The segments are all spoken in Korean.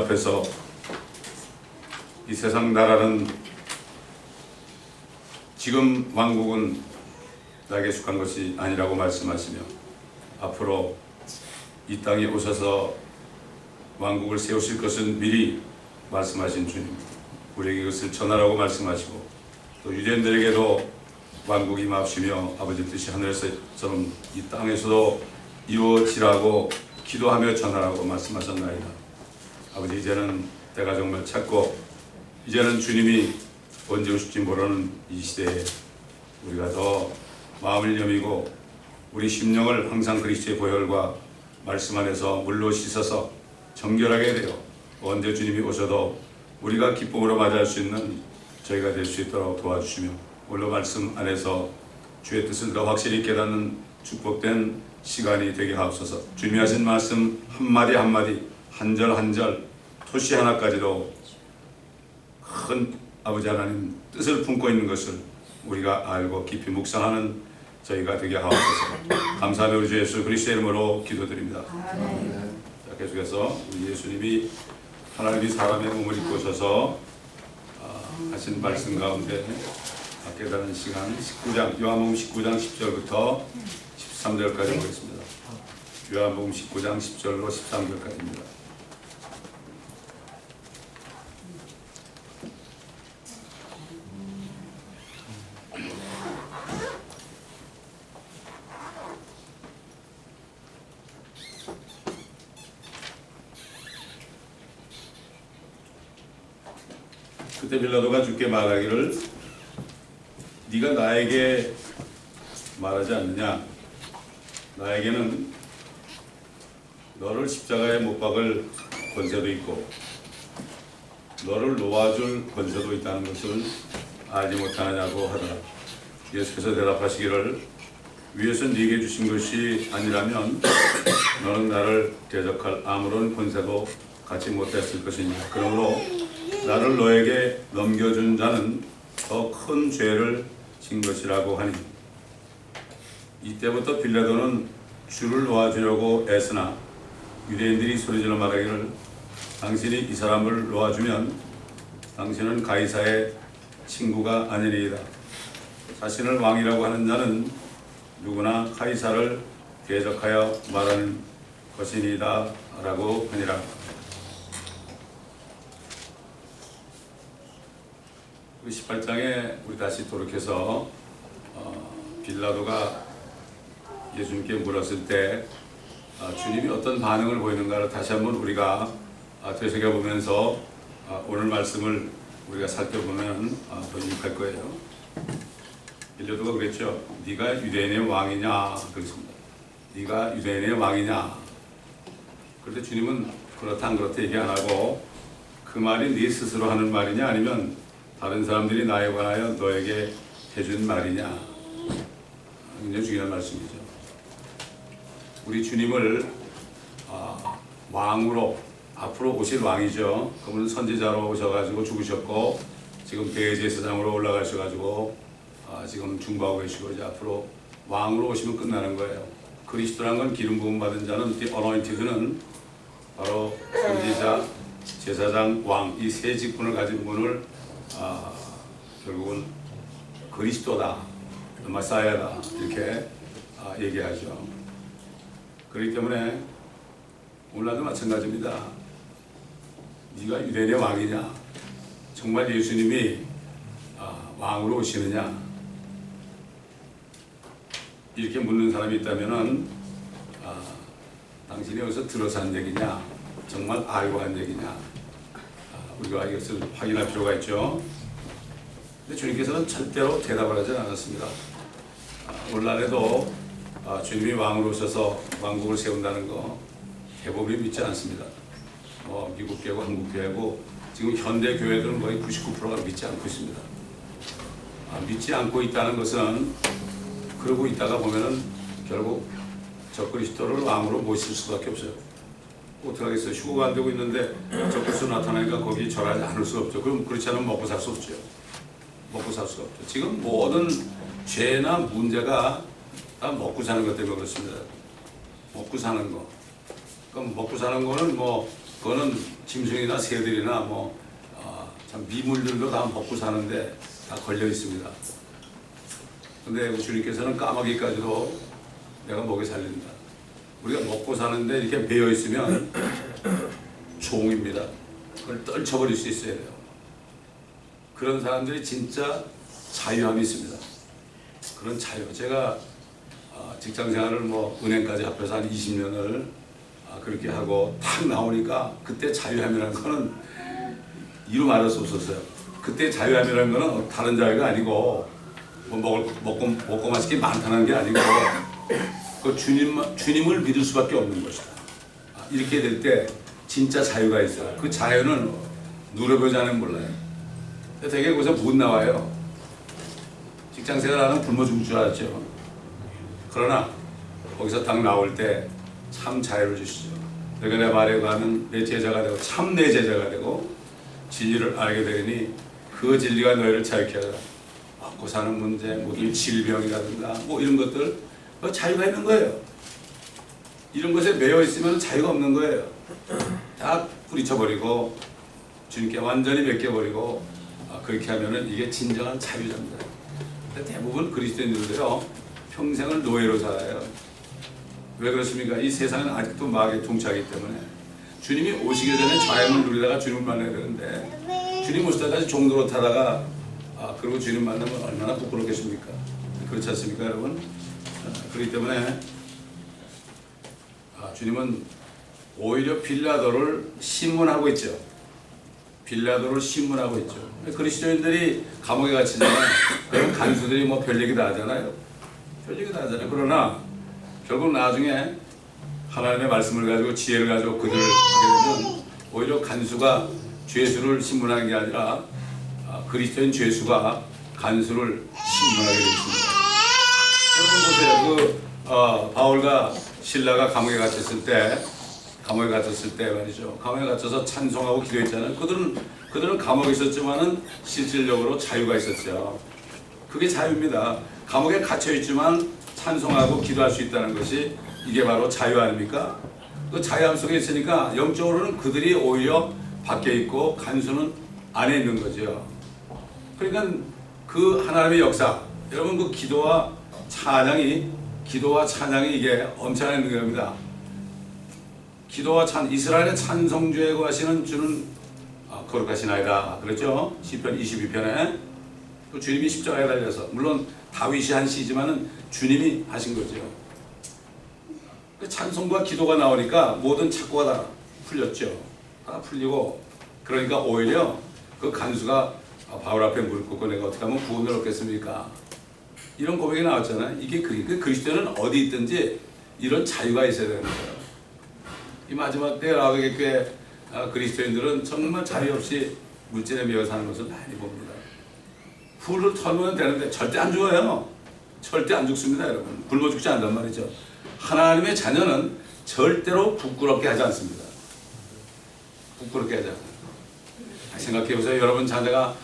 앞에서 이 세상 나라는 지금 왕국은 나에게 속한 것이 아니라고 말씀하시며 앞으로 이 땅에 오셔서 왕국을 세우실 것은 미리 말씀하신 주님, 우리에게 그것을 전하라고 말씀하시고 또 유대인들에게도 왕국이 임하시며 아버지 뜻이 하늘에서처럼 이 땅에서도 이루어지라고 기도하며 전하라고 말씀하셨나이다. 아버지, 이제는 때가 정말 찼고 이제는 주님이 언제 오실지 모르는 이 시대에 우리가 더 마음을 여미고 우리 심령을 항상 그리스도의 보혈과 말씀 안에서 물로 씻어서 정결하게 되어 언제 주님이 오셔도 우리가 기쁨으로 맞이할 수 있는 저희가 될 수 있도록 도와주시며 오늘 말씀 안에서 주의 뜻을 더 확실히 깨닫는 축복된 시간이 되게 하옵소서. 주님이 하신 말씀 한마디 한마디 한 절 한 절 토시 하나까지도 큰 아버지 하나님 뜻을 품고 있는 것을 우리가 알고 깊이 묵상하는 저희가 되게 하옵소서. 감사하며 우리 주 예수 그리스도의 이름으로 기도드립니다. 자, 계속해서 우리 예수님이 하나님이 사람의 몸을 입고 오셔서 하신 말씀 가운데 깨달은 시간 19장 요한복음 19장 10절부터 13절까지 보겠습니다. 요한복음 19장 10절로 13절까지입니다. 그때 빌라도가 주께 말하기를 네가 나에게 말하지 않느냐? 나에게는 너를 십자가에 못 박을 권세도 있고 너를 놓아줄 권세도 있다는 것을 알지 못하느냐고 하더라. 예수께서 대답하시기를 위에서 네게 주신 것이 아니라면 너는 나를 대적할 아무런 권세도 갖지 못했을 것이냐. 그러므로 나를 너에게 넘겨준 자는 더 큰 죄를 진 것이라고 하니 이때부터 빌라도는 주를 놓아주려고 애쓰나 유대인들이 소리질러 말하기를 당신이 이 사람을 놓아주면 당신은 가이사의 친구가 아니리이다. 자신을 왕이라고 하는 자는 누구나 가이사를 대적하여 말하는 것이니이다 라고 하니라. 우리 18장에 우리 다시 돌이켜서 빌라도가 예수님께 물었을 때 주님이 어떤 반응을 보이는가를 다시 한번 우리가 되새겨보면서 오늘 말씀을 우리가 살펴보면 더 유익할 거예요. 빌라도가 그랬죠. 네가 유대인의 왕이냐 그랬습니다. 네가 유대인의 왕이냐. 그런데 주님은 그렇다 안 그렇다 얘기 안 하고 그 말이 네 스스로 하는 말이냐 아니면 다른 사람들이 나에 관하여 너에게 해준 말이냐. 굉장히 중요한 말씀이죠. 우리 주님을 왕으로 앞으로 오실 왕이죠. 그분은 선지자로 오셔가지고 죽으셨고 지금 대제사장으로 올라가셔가지고 지금 중보하고 계시고 이제 앞으로 왕으로 오시면 끝나는 거예요. 그리스도란 건 기름 부음 받은 자는 The Anointed는 바로 선지자, 제사장, 왕 이 세 직분을 가진 분을 결국은 그리스도다, 마사야다 이렇게 얘기하죠. 그렇기 때문에 오늘날도 마찬가지입니다. 네가 유대인의 왕이냐? 정말 예수님이 왕으로 오시느냐? 이렇게 묻는 사람이 있다면은 당신이 여기서 들어서 한 얘기냐? 정말 알고 한 얘기냐? 우리가 이것을 확인할 필요가 있죠. 근데 주님께서는 절대로 대답을 하지 않았습니다. 오늘날에도 주님이 왕으로 오셔서 왕국을 세운다는 거 대부분이 믿지 않습니다. 미국 교회고 한국 교회고 지금 현대 교회들은 거의 99%가 믿지 않고 있습니다. 믿지 않고 있다는 것은 그러고 있다가 보면은 결국 적그리스도를 왕으로 모실 수밖에 없어요. 어떻게 하겠어요? 휴거가 안 되고 있는데 적그리스도 나타나니까 거기 절하지 않을 수 없죠. 그럼 그렇지 않으면 먹고 살 수 없죠. 먹고 살 수가 없죠. 지금 모든 죄나 문제가 다 먹고 사는 것 때문에 그렇습니다. 먹고 사는 거. 그럼 먹고 사는 거는 뭐 그거는 짐승이나 새들이나 뭐 참 미물들도 다 먹고 사는데 다 걸려 있습니다. 근데 주님께서는 까마귀까지도 내가 먹여 살린다. 우리가 먹고 사는데 이렇게 매여 있으면 종입니다. 그걸 떨쳐버릴 수 있어야 돼요. 그런 사람들이 진짜 자유함이 있습니다. 그런 자유. 제가 직장 생활을 뭐 은행까지 합해서 한 20년을 그렇게 하고 탁 나오니까 그때 자유함이라는 거는 이루 말할 수 없었어요. 그때 자유함이라는 거는 다른 자유가 아니고 뭐 먹고 마시기 많다는 게 아니고 그 주님을 믿을 수밖에 없는 것이다. 이렇게 될 때 진짜 자유가 있어요. 그 자유는 누려보지 않으면 몰라요. 되게 거기서 못 나와요. 직장 생활하는 굶어 죽을 줄 알았죠. 그러나 거기서 딱 나올 때 참 자유를 주시죠. 내가 내 말에 가는 내 제자가 되고 참 내 제자가 되고 진리를 알게 되니 그 진리가 너희를 자유케 하라. 먹고 사는 문제, 모든 질병이라든가 뭐 이런 것들 자유가 있는 거예요. 이런 것에 매여 있으면 자유가 없는 거예요. 다 뿌리쳐버리고 주님께 완전히 맡겨버리고 그렇게 하면은 이게 진정한 자유자입니다. 대부분 그리스도인들도요 평생을 노예로 살아요. 왜 그렇습니까? 이 세상은 아직도 마귀에 통치하기 때문에 주님이 오시기 전에 자유를 누리다가 주님을 만나야 되는데 주님 오실 때까지 종로로 타다가 그리고 주님 만나면 얼마나 부끄럽겠습니까? 그렇지 않습니까 여러분? 그렇기 때문에 주님은 오히려 빌라도를 신문하고 있죠. 빌라도를 신문하고 있죠. 그리스도인들이 감옥에 갇히잖아요. 그럼 간수들이 뭐 별 얘기 다 하잖아요. 별 얘기 다 하잖아요. 그러나 결국 나중에 하나님의 말씀을 가지고 지혜를 가지고 그들을 하게 되면 오히려 간수가 죄수를 신문하는 게 아니라 그리스도인 죄수가 간수를 신문하게 되어 있습니다. 여러분 보세요. 바울과 실라가 감옥에 갇혔을 때 말이죠. 감옥에 갇혀서 찬송하고 기도했잖아요. 그들은 감옥에 있었지만은 실질적으로 자유가 있었죠. 그게 자유입니다. 감옥에 갇혀 있지만 찬송하고 기도할 수 있다는 것이 이게 바로 자유 아닙니까? 그 자유함 속에 있으니까 영적으로는 그들이 오히려 밖에 있고 간수는 안에 있는 거죠. 그러니까 그 하나님의 역사, 여러분 그 기도와 찬양이 이게 엄청난 능력입니다. 이스라엘의 찬송주에 거하시는 주는 거룩하시나이다. 그렇죠? 시편 22편에 또 주님이 십자가에 달려서 물론 다윗이 한 시지만은 주님이 하신 거죠. 그 찬송과 기도가 나오니까 모든 착고가 다 풀렸죠. 다 풀리고 그러니까 오히려 그 간수가 바울 앞에 무릎 꿇고 내가 어떻게 하면 구원을 얻겠습니까? 이런 고백이 나왔잖아요. 이게 그리스도는 어디 있든지 이런 자유가 있어야 되는 거예요. 이 마지막 때 라오디게교회 그리스도인들은 정말 자유 없이 물질에 매여 사는 것을 많이 봅니다. 훌을 털면 되는데 절대 안 죽어요. 절대 안 죽습니다, 여러분. 굶어 죽지 않단 말이죠. 하나님의 자녀는 절대로 부끄럽게 하지 않습니다. 부끄럽게 하지 않아요. 생각해보세요. 여러분 자녀가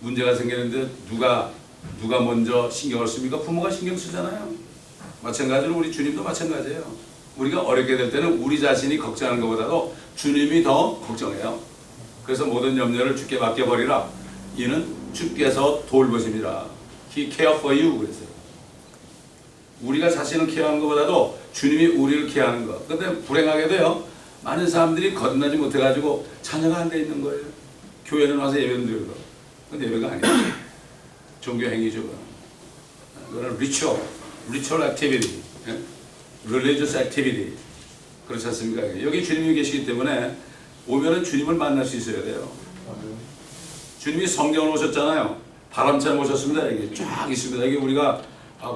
문제가 생기는데 누가 먼저 신경을 씁니까? 부모가 신경 쓰잖아요. 마찬가지로 우리 주님도 마찬가지예요. 우리가 어렵게 될 때는 우리 자신이 걱정하는 것보다도 주님이 더 걱정해요. 그래서 모든 염려를 주께 맡겨버리라. 이는 주께서 돌보십니다. He care for you. 그랬어요. 우리가 자신을 케어하는 것보다도 주님이 우리를 케어하는 것. 근데 불행하게도요. 많은 사람들이 거듭나지 못해가지고 자녀가 안 돼 있는 거예요. 교회는 와서 예배는 드리고. 근데 예배가 아니에요. 종교 행위죠. 그거는 ritual activity, religious activity. 그렇지 않습니까? 여기 주님이 계시기 때문에 오면은 주님을 만날 수 있어야 돼요. 주님이 성경을 오셨잖아요. 바람처럼 오셨습니다. 여기 쫙 있습니다. 여기 우리가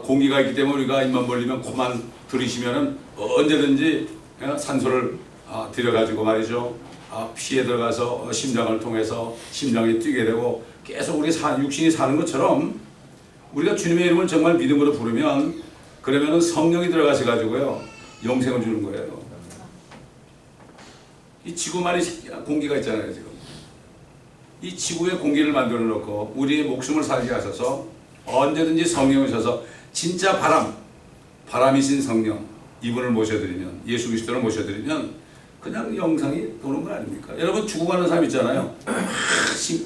공기가 있기 때문에 우리가 입만 벌리면 코만 들이쉬면은 언제든지 산소를 들여가지고 말이죠. 피에 들어가서 심장을 통해서 심장이 뛰게 되고 계속 우리 육신이 사는 것처럼 우리가 주님의 이름을 정말 믿음으로 부르면 그러면은 성령이 들어가셔가지고요 영생을 주는 거예요. 이 지구만이 공기가 있잖아요 지금. 이 지구의 공기를 만들어 놓고 우리의 목숨을 살게 하셔서 언제든지 성령을 오셔서 진짜 바람이신 성령 이분을 모셔드리면 예수 그리스도를 모셔드리면 그냥 영상이 도는 거 아닙니까? 여러분 죽어가는 사람 있잖아요.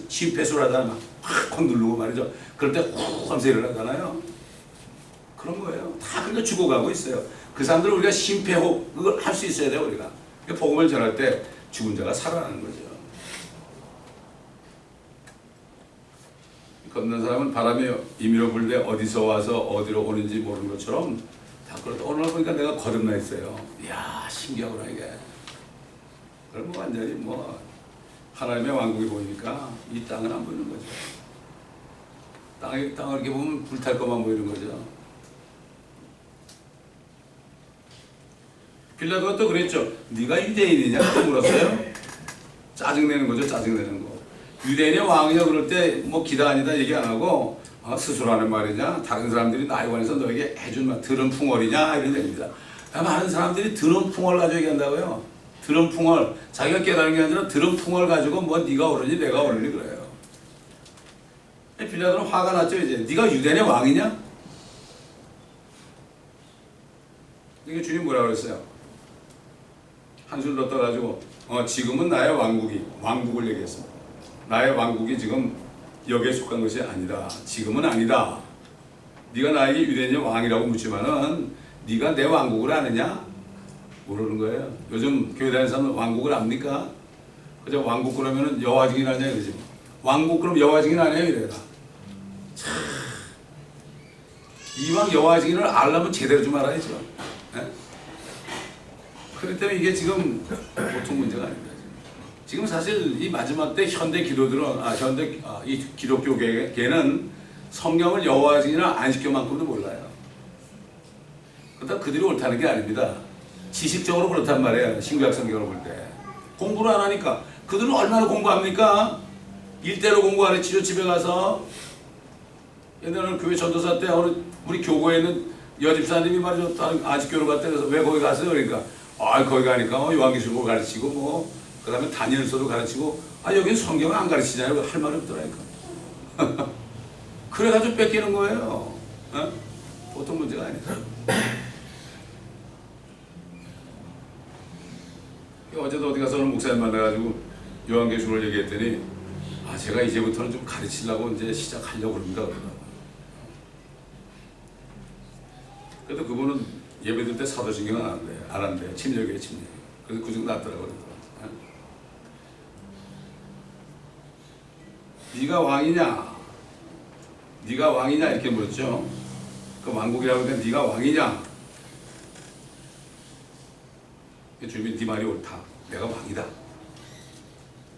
심폐소라다 막확 누르고 말이죠. 그럴 때훅 하면서 일어나잖아요. 그런 거예요. 다 그러니까 죽어가고 있어요. 그 사람들을 우리가 심폐호흡을 할 수 있어야 돼요. 우리가 복음을 전할 때 죽은 자가 살아나는 거죠. 걷는 사람은 바람이 임의로 불 때 어디서 와서 어디로 오는지 모르는 것처럼 다 그렇다. 오늘 보니까 내가 거듭나 있어요. 이야 신기하구나 이게. 그럼 뭐 완전히 뭐 하나님의 왕국이 보이니까 이 땅은 안 보이는 거죠. 땅을 이렇게 보면 불탈 것만 보이는 거죠. 빌라도가 또 그랬죠. 네가 유대인이냐? 또 물었어요. 짜증내는 거죠. 짜증내는 거. 유대인의 왕이냐 그럴 때 뭐 기다 아니다 얘기 안 하고 스스로 하는 말이냐? 다른 사람들이 나에 관해서 너에게 해준 말 들은 풍월이냐? 이런 얘기입니다. 많은 사람들이 들은 풍월 가지고 얘기한다고요. 들은 풍월. 자기가 깨달은 게 아니라 들은 풍월 가지고 뭐 네가 옳으니 내가 옳으니 그래요. 빌라도는 화가 났죠. 이제 네가 유대인의 왕이냐? 이게 주님 뭐라고 그랬어요? 한술 더 떠가지고 지금은 나의 왕국을 얘기했습니다. 나의 왕국이 지금 여기에 속한 것이 아니다. 지금은 아니다. 네가 나에게 유대인의 왕이라고 묻지만은 네가 내 왕국을 아느냐? 모르는 거예요. 요즘 교회 다니는 사람은 왕국을 압니까? 그저 왕국 그러면은 여호와 증인 아니냐 그러지. 왕국 그럼 여호와 증인 아니에요 이래라. 참. 이왕 여호와 증인을 알려면 제대로 좀 알아야죠. 네? 그렇기 때문에 이게 지금 보통 문제가 아닙니다. 지금 사실 이 마지막 때 현대 기도들은 이 기독교계는 성경을 여호와 증인을 안 시켜만큼도 몰라요. 그렇다고 그들이 옳다는 게 아닙니다. 지식적으로 그렇단 말이에요. 신구약 성경을 볼 때 공부를 안 하니까. 그들은 얼마나 공부합니까? 일대로 공부 안 했지요. 집에 가서 옛날에는 교회 전도사 때 우리 교구에 있는 여집사님이 말이죠. 아직교로 갔다 그래서 왜 거기 갔어요? 그러니까 거기 가니까 요한계시록 가르치고 뭐 그 다음에 다니엘서도 가르치고 여기는 성경을 안 가르치잖아요. 할 말이 없더라니까. 그래가지고 뺏기는 거예요. 보통 문제가 아니죠. 어제도 어디 가서 목사님 만나가지고 요한계시록을 얘기했더니 제가 이제부터는 좀 가르치려고 이제 시작하려고 그럽니다. 그래도 그분은 예배들 때 사도신경 안 한대요. 침략이에요, 침략. 그래서 그 정도 낫더라고요. 네가 왕이냐? 네가 왕이냐? 이렇게 물었죠. 그 왕국이라고 하니까 네가 왕이냐? 주님이 네 말이 옳다. 내가 왕이다.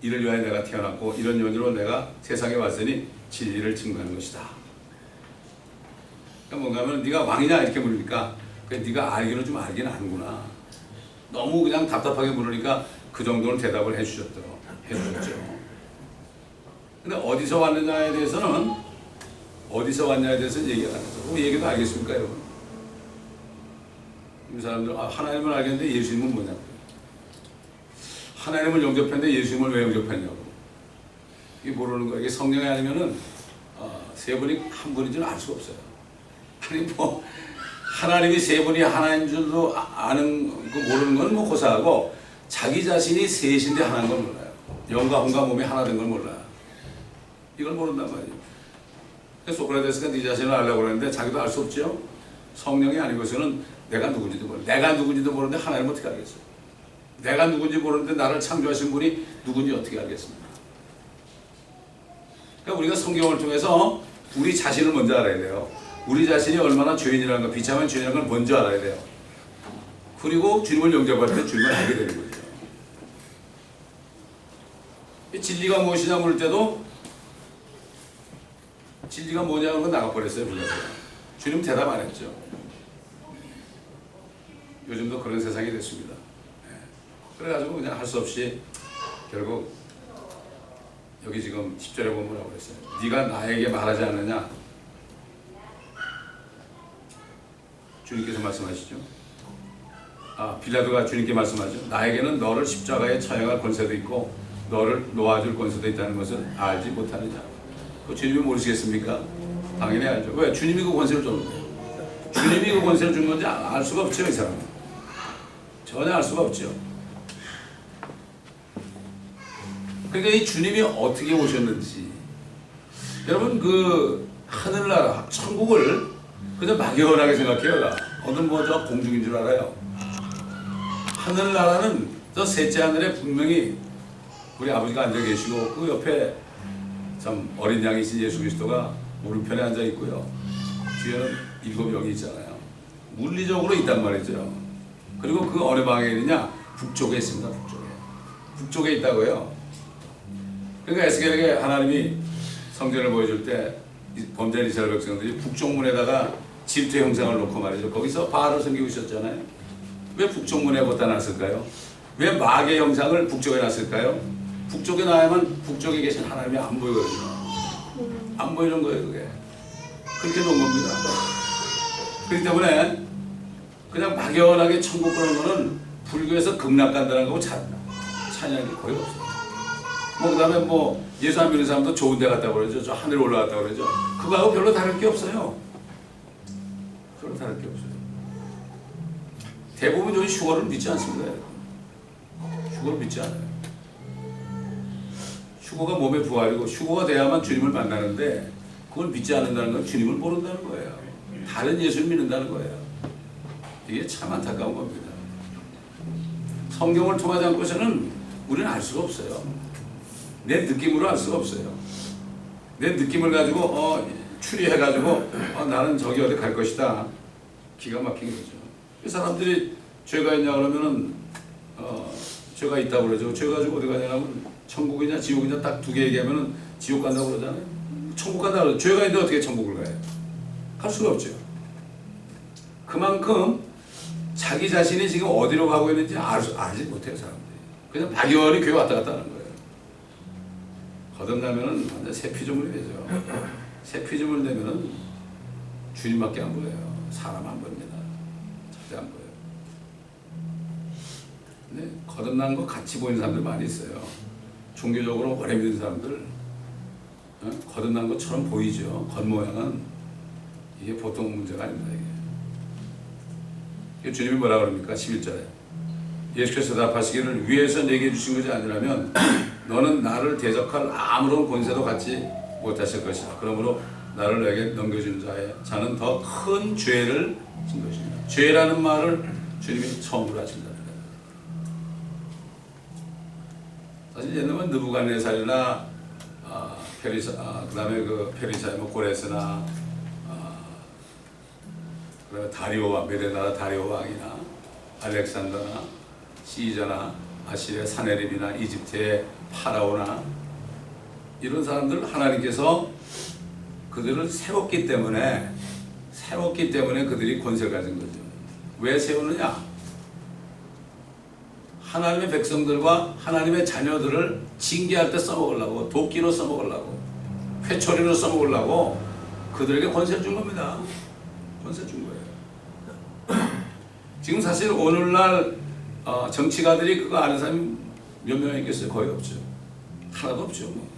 이를 위하여 내가 태어났고 이런 연유로 내가 세상에 왔으니 진리를 증거하는 것이다. 그러니까 뭔가 하면 네가 왕이냐 이렇게 물으니까 네가 알기는 좀 알긴 아는구나. 너무 그냥 답답하게 물으니까 그 정도는 대답을 해주셨죠. 근데 어디서 왔느냐에 대해서는 얘기가 안 하죠. 그 얘기도 알겠습니까 여러분? 이 사람들 하나님을 알겠는데 예수님은 뭐냐고. 하나님을 영접했는데 예수님을 왜 영접했냐고. 이게 모르는 거예요. 이게 성령이 아니면은 세 분이 한 분인 줄 알 수가 없어요. 아니 뭐 하나님이 세 분이 하나인 줄도 아는 그 모르는 건 뭐 고사하고 자기 자신이 셋인데 하나인 걸 몰라요. 영과 혼과 몸이 하나 된 걸 몰라요. 이걸 모른단 말이에요. 그래서 소크라테스가 네 자신을 알려고 그러는데 자기도 알 수 없죠. 성령이 아니고서는 내가 누군지도 몰라. 내가 누군지도 모르는데 하나님 어떻게 알겠어요? 내가 누군지 모르는데 나를 창조하신 분이 누군지 어떻게 알겠습니까? 그러니까 우리가 성경을 통해서 우리 자신을 먼저 알아야 돼요. 우리 자신이 얼마나 죄인이라는 거, 비참한 죄인이라는 걸 먼저 알아야 돼요. 그리고 주님을 영접할 때 주님을 알게 되는 거죠. 진리가 무엇이냐 물을 때도 진리가 뭐냐는 건 나가버렸어요. 주님 대답 안 했죠. 요즘도 그런 세상이 됐습니다. 그래가지고 그냥 할 수 없이 결국 여기 지금 10절에 보면 뭐라고 그랬어요. 네가 나에게 말하지 않느냐. 주님께서 말씀하시죠. 빌라도가 주님께 말씀하죠. 나에게는 너를 십자가에 처형할 권세도 있고 너를 놓아줄 권세도 있다는 것을 알지 못하느냐. 그 주님이 모르시겠습니까? 당연히 알죠. 왜? 주님이 그 권세를 줬는데. 주님이 그 권세를 준 건지 알 수가 없죠. 이 사람은. 전혀 알 수가 없죠. 그러니까 이 주님이 어떻게 오셨는지 여러분 그 하늘나라 천국을 그냥 막연하게 생각해요. 어떤 뭐 저 공중인 줄 알아요. 하늘나라는 저 셋째 하늘에 분명히 우리 아버지가 앉아 계시고 그 옆에 참 어린 양이신 예수 그리스도가 오른편에 앉아 있고요. 뒤에는 7명이 있잖아요. 물리적으로 있단 말이죠. 그리고 그 어느 방에 있느냐? 북쪽에 있습니다. 북쪽에 있다고요. 그러니까 에스겔에게 하나님이 성전을 보여줄 때 범죄한 이스라엘 백성들이 북쪽문에다가 질투 형상을 놓고 말이죠. 거기서 바알을 섬기고 있었잖아요. 왜 북쪽문에 갖다 놨을까요? 왜 마귀의 형상을 북쪽에 놨을까요? 북쪽에 놔야만 북쪽에 계신 하나님이 안 보이거든요. 안 보이는 거예요, 그게. 그렇게 놓은 겁니다. 그렇기 때문에 그냥 막연하게 천국 그런 거는 불교에서 극락간다는 거고 찬양이 거의 없어요. 뭐 그다음에 뭐 예수 안 믿는 사람도 좋은 데 갔다고 그러죠. 저 하늘에 올라갔다고 그러죠. 그거하고 별로 다를 게 없어요. 별로 다를 게 없어요. 대부분 저는 휴거를 믿지 않습니다. 휴거를 믿지 않아요. 휴거가 몸의 부활이고 휴거가 돼야만 주님을 만나는데 그걸 믿지 않는다는 건 주님을 모른다는 거예요. 다른 예수를 믿는다는 거예요. 이게 참 안타까운 겁니다. 성경을 통하지 않고서는 우리는 알 수가 없어요. 내 느낌으로 알 수가 없어요. 내 느낌을 가지고 추리해가지고 나는 저기 어디 갈 것이다. 기가 막힌 거죠. 이 사람들이 죄가 있냐 그러면은 죄가 있다고 그러죠. 죄 가지고 어디 가냐면 천국이냐 지옥이냐 딱 두 개 얘기하면은 지옥 간다고 그러잖아요. 천국 간다고 그러죠. 죄가 있는데 어떻게 천국을 가요? 갈 수가 없죠. 그만큼 자기 자신이 지금 어디로 가고 있는지 알지 못해요, 사람들이. 그냥 막연히 교회 왔다 갔다 하는 거예요. 거듭나면은 완전 새 피조물이 되죠. 새 피조물 되면은 주님밖에 안 보여요. 사람 안 보입니다. 절대 안 보여요. 근데 거듭난 거 같이 보이는 사람들 많이 있어요. 종교적으로 오래 믿는 사람들 거듭난 것처럼 보이죠. 겉모양은 이게 보통 문제가 아닙니다. 이게 주님이 뭐라 그럽니까? 11절에 예수께서 답하시기를 위에서 내게 주신 것이 아니라면 너는 나를 대적할 아무런 권세도 갖지 못하실 것이다. 그러므로 나를 내게 넘겨준 자는 더 큰 죄를 진 것입니다. 죄라는 말을 주님이 처음으로 하신다. 사실 옛날에 느부갓네살이나 그다음에 그 페르시아의 뭐 고레스나 그다음에 다리오 왕, 메데나라 다리오 왕이나 알렉산더나 시저나 아시리아 사네립이나 이집트의 파라오나 이런 사람들 하나님께서 그들을 세웠기 때문에 그들이 권세를 가진 거죠. 왜 세우느냐? 하나님의 백성들과 하나님의 자녀들을 징계할 때 써먹으려고, 도끼로 써먹으려고, 회초리로 써먹으려고 그들에게 권세를 준 겁니다. 권세 준 거예요. 지금 사실 오늘날 정치가들이 그거 아는 사람이 몇 명 있겠어요? 거의 없죠. 하나도 없죠. 뭐.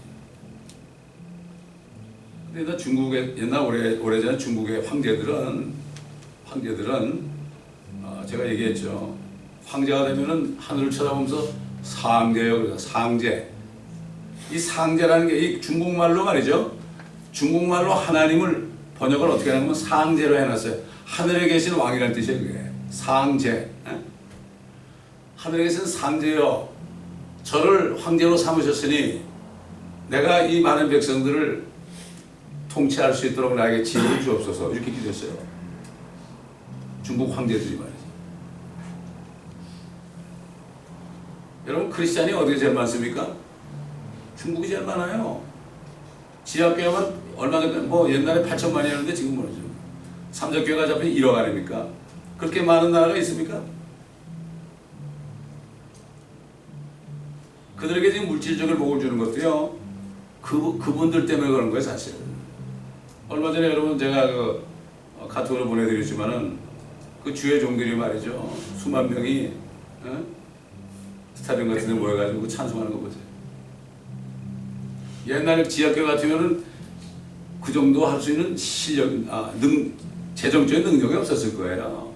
근데 중국의 옛날 오래전에 중국의 황제들은 제가 얘기했죠. 황제가 되면은 하늘을 쳐다보면서 상제요. 그래서 상제. 이 상제라는 게 이 중국말로 말이죠. 중국말로 하나님을 번역을 어떻게 하냐면 상제로 해놨어요. 하늘에 계신 왕이라는 뜻이에요. 그게 상제. 하늘에 계신 상제여, 저를 황제로 삼으셨으니 내가 이 많은 백성들을 통치할 수 있도록 나에게 지혜를 주옵소서. 이렇게 기도했어요. 중국 황제들이 말이죠. 여러분 크리스찬이 어디가 제일 많습니까? 중국이 제일 많아요. 지하교회만 얼마 전에 뭐 옛날에 8천만이었는데 지금 뭐죠? 삼적교회가 잡힌 1억 아닙니까? 그렇게 많은 나라가 있습니까? 그들에게 지금 물질적인 복을 주는 것도요. 그분들 때문에 그런 거예요, 사실. 얼마 전에 여러분 제가 그 카톡으로 보내드렸지만은 그 주의 종들이 말이죠. 수만 명이 스타디움 같은 데 모여가지고 찬송하는 거 보세요. 옛날에 지하교회 같으면은 그 정도 할 수 있는 실력, 재정적인 능력이 없었을 거예요.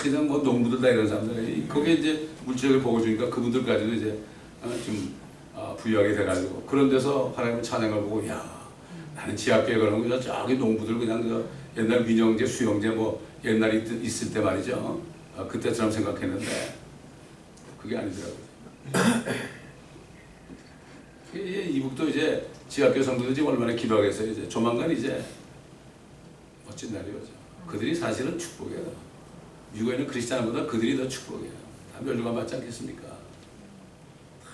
그냥 뭐 농부들 다 이런 사람들, 거기에 이제 물질을 보고 주니까 그분들까지도 이제 좀 부유하게 돼가지고 그런 데서 하나님의 찬양을 보고 야 나는 지하교회 가는 거 저기 농부들 그냥 그 옛날 민영제 수영제 뭐 옛날에 있을 때 말이죠. 그때처럼 생각했는데 그게 아니더라고요. 이북도 이제 지하교회 성도들이 지금 얼마나 기도하겠어요. 이제 조만간 이제 멋진 날이 오죠. 그들이 사실은 축복이에요. 미국에 있는 크리스찬보다 그들이 더 축복이에요. 다 멸류관 받지 않겠습니까? 다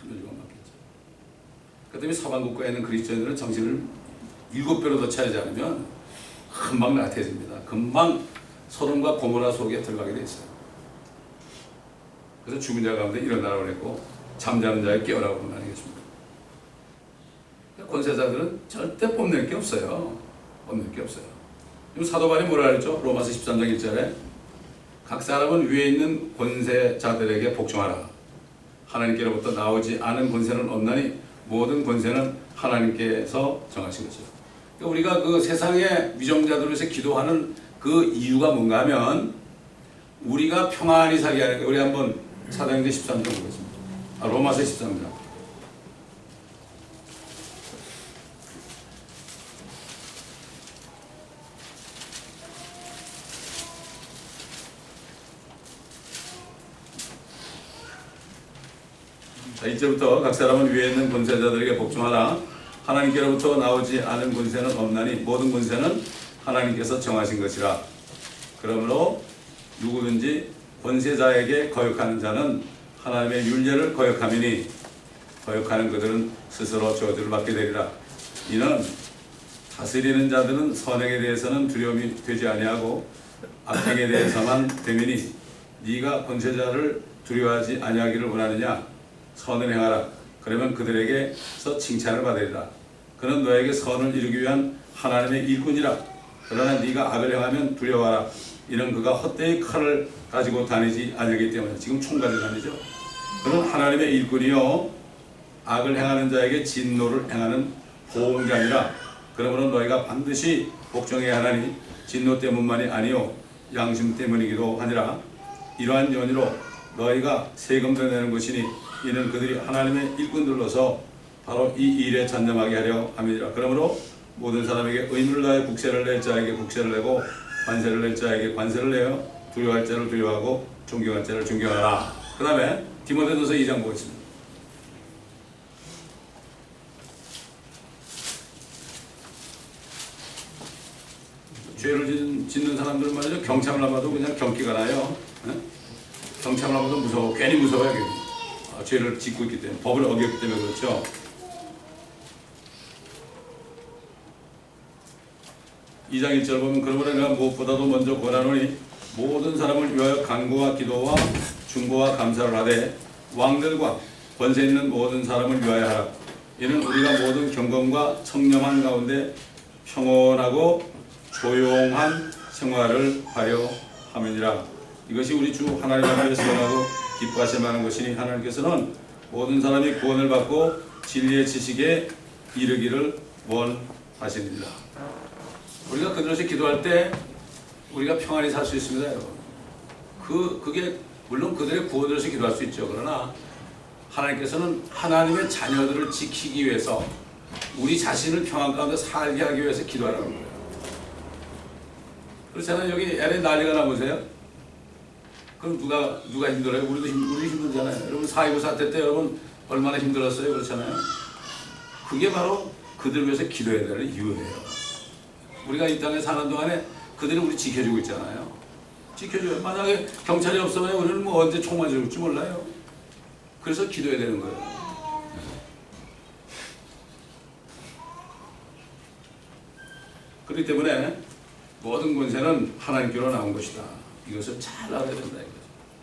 멸류관 받겠죠. 그 때문에 서방 국가에 있는 크리스찬들은 정신을 7배로 더 차리지 않으면 금방 나태해집니다. 금방 소돔과 고모라 속에 들어가게 돼 있어요. 그래서 죽은 자 가운데 일어나라고 했고 잠자는 자에 깨어라고 하는 거 아니겠습니까? 권세자들은 절대 뽐낼 게 없어요. 뽐낼 게 없어요. 사도 바울이 뭐라 그랬죠? 로마서 13장 1절에 각 사람은 위에 있는 권세자들에게 복종하라. 하나님께로부터 나오지 않은 권세는 없나니 모든 권세는 하나님께서 정하신 것이죠. 그러니까 우리가 그 세상의 위정자들을 위해서 기도하는 그 이유가 뭔가 하면 우리가 평안히 살게 하는 거예요. 우리 한번 사도행전 13장 보겠습니다. 로마서 13장. 자, 이제부터 각 사람은 위에 있는 권세자들에게 복종하라. 하나님께로부터 나오지 않은 권세는 없나니 모든 권세는 하나님께서 정하신 것이라. 그러므로 누구든지 권세자에게 거역하는 자는 하나님의 율례를 거역함이니 거역하는 그들은 스스로 저주를 받게 되리라. 이는 다스리는 자들은 선행에 대해서는 두려움이 되지 아니하고 악행에 대해서만 되미니 네가 권세자를 두려워하지 아니하기를 원하느냐. 선을 행하라. 그러면 그들에게서 칭찬을 받으리라. 그는 너에게 선을 이루기 위한 하나님의 일꾼이라. 그러나 네가 악을 행하면 두려워하라. 이는 그가 헛되이 칼을 가지고 다니지 않기 때문에. 지금 총 가지고 다니죠. 그는 하나님의 일꾼이요 악을 행하는 자에게 진노를 행하는 보험자니라. 그러므로 너희가 반드시 복종해야 하나니 진노 때문만이 아니요 양심 때문이기도 하니라. 이러한 연유로 너희가 세금도 내는 것이니 이는 그들이 하나님의 일꾼들로서 바로 이 일에 전념하게 하려 함이니라. 그러므로 모든 사람에게 의무를 다해 국세를 낼 자에게 국세를 내고 관세를 낼 자에게 관세를 내어 두려워할 자를 두려워하고 존경할 자를 존경하라. 그 다음에 디모데전서 2장 보겠습니다. 죄를 짓는 사람들은 말이죠. 경참을 하봐도 그냥 경기가 나요. 경참을 하봐도 무서워. 괜히 무서워요. 괜히. 죄를 짓고 있기 때문에 법을 어겼기 때문에 그렇죠. 이 장 1절 보면 그러므로 내가 무엇보다도 먼저 권하노니 모든 사람을 위하여 간구와 기도와 중보와 감사를 하되 왕들과 권세 있는 모든 사람을 위하여 하라. 이는 우리가 모든 경건과 청렴한 가운데 평온하고 조용한 생활을 하려 함이니라. 이것이 우리 주 하나님 앞에 선하고 기뻐하실 만한 것이니 하나님께서는 모든 사람이 구원을 받고 진리의 지식에 이르기를 원하십니다. 우리가 그들에서 기도할 때 우리가 평안히 살 수 있습니다, 여러분. 그게 물론 그들의 구원을 위해서 기도할 수 있죠. 그러나 하나님께서는 하나님의 자녀들을 지키기 위해서 우리 자신을 평안 가운데 살게 하기 위해서 기도하라는 거예요. 그렇잖아요. 여기 LA 난리가 나보세요. 그럼 누가 힘들어요? 우리 힘들잖아요. 여러분 4.19 사태 때 여러분 얼마나 힘들었어요? 그렇잖아요. 그게 바로 그들 위해서 기도해야 될 이유예요. 우리가 이 땅에 사는 동안에 그들이 우리 지켜주고 있잖아요. 지켜줘요. 만약에 경찰이 없으면 우리는 뭐 언제 총 맞을지 몰라요. 그래서 기도해야 되는 거예요. 그렇기 때문에 모든 권세는 하나님께로 나온 것이다. 이것을 잘 알아야 된다 이거죠.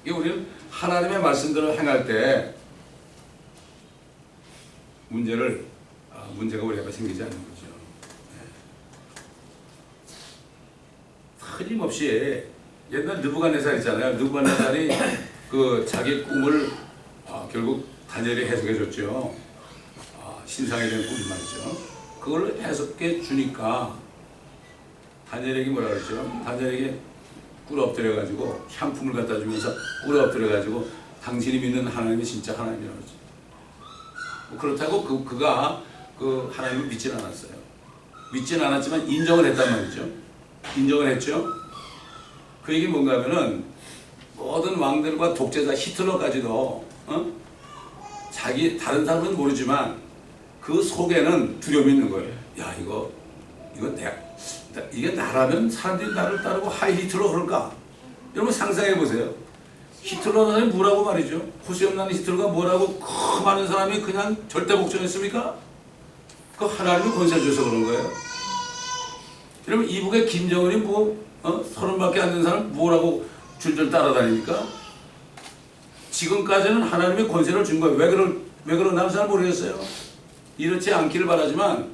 이게 우리는 하나님의 말씀대로 행할 때 문제가 우리 앞에 생기지 않는 거죠. 끊임없이 옛날 느부갓네살 있잖아요. 느부갓네살이 그 자기 꿈을 결국 다니엘이 해석해 줬죠. 신상에 대한 꿈 말이죠. 그걸 해석해 주니까 다니엘에게 뭐라 그랬죠? 다니엘에게 꿇어 엎드려 가지고 향품을 갖다 주면서 꿇어 엎드려 가지고 당신이 믿는 하나님이 진짜 하나님이라고 그러죠. 그렇다고 그가 하나님을 믿지는 않았어요. 믿지는 않았지만 인정을 했단 말이죠. 인정을 했죠. 그 얘기 뭔가 하면은 모든 왕들과 독재자 히틀러까지도 자기 다른 사람은 모르지만 그 속에는 두려움이 있는 거예요. 야 이게 나라면 사람들이 나를 따르고 하이 히틀러 그럴까? 여러분 상상해 보세요. 히틀러는 뭐라고 말이죠? 호시없는 히틀러가 뭐라고 그 많은 사람이 그냥 절대 복종했습니까? 그 하나님이 권세를 줘서 그런 거예요. 여러분 이북의 김정은이 서른밖에 안 된 사람 뭐라고 줄줄 따라다니니까? 지금까지는 하나님의 권세를 준 거예요. 왜 그러나 잘 모르겠어요. 이렇지 않기를 바라지만